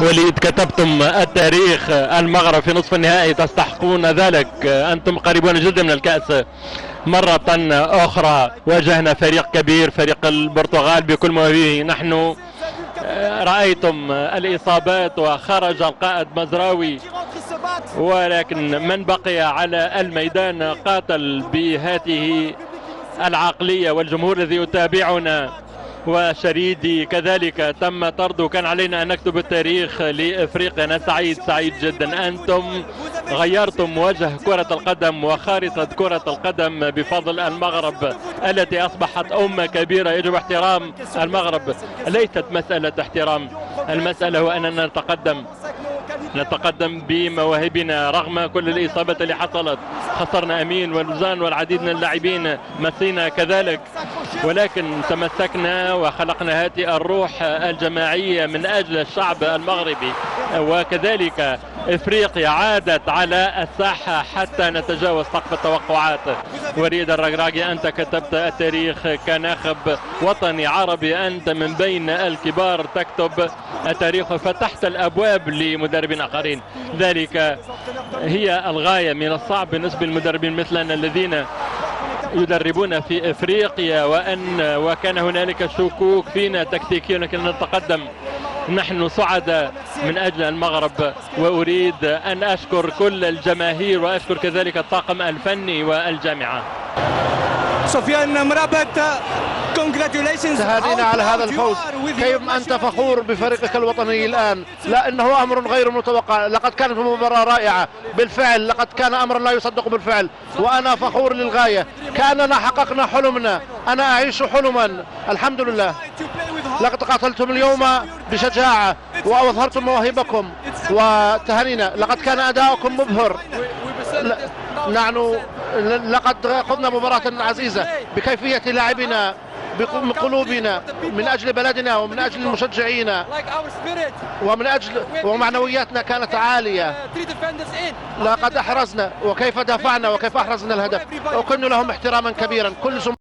وليد، كتبتم التاريخ. المغرب في نصف النهائي، تستحقون ذلك. أنتم قريبون جدا من الكأس. مرة أخرى واجهنا فريق كبير، فريق البرتغال بكل مواهبه. نحن رأيتم الإصابات وخرج القائد مزراوي، ولكن من بقي على الميدان قاتل بهذه العقلية، والجمهور الذي يتابعنا وشريدي كذلك تم طرده. كان علينا أن نكتب التاريخ لإفريقيا. أنا سعيد جدا. أنتم غيرتم وجه كرة القدم وخارطة كرة القدم بفضل المغرب التي أصبحت أمة كبيرة. يجب احترام المغرب. ليست مسألة احترام، المسألة هو أننا نتقدم بمواهبنا رغم كل الإصابات اللي حصلت. خسرنا أمين والوزان والعديد من اللاعبين، مسينا كذلك، ولكن تمسكنا وخلقنا هذه الروح الجماعية من أجل الشعب المغربي. وكذلك إفريقيا عادت على الساحة حتى نتجاوز سقف التوقعات. وليد الركراكي، أنت كتبت التاريخ كناخب وطني عربي. أنت من بين الكبار تكتب التاريخ، وفتحت الأبواب لمدربين آخرين. ذلك هي الغاية. من الصعب بالنسبة للمدربين مثلنا الذين يدربون في افريقيا وكان هنالك شكوك فينا تكتيكيا، لكن نتقدم. نحن سعداء من اجل المغرب، واريد ان اشكر كل الجماهير واشكر كذلك الطاقم الفني والجامعة. سفيان مرابط، تهانينا على هذا الفوز. كيف أنت فخور بفريقك الوطني الآن؟ لا، إنه أمر غير متوقع. لقد كانت مباراة رائعة بالفعل، لقد كان أمرا لا يصدق بالفعل، وأنا فخور للغاية. كأننا حققنا حلمنا. أنا أعيش حلما الحمد لله. لقد قاتلتم اليوم بشجاعة وأظهرتم مواهبكم، وتهانينا. لقد كان أداؤكم مبهر. نحن لقد خضنا مباراة عزيزة بكيفية لاعبنا، بقلوبنا، من أجل بلدنا ومن أجل المشجعين، ومعنوياتنا كانت عالية. لقد أحرزنا، وكيف دافعنا وكيف أحرزنا الهدف، وكنا لهم احتراما كبيرا. كل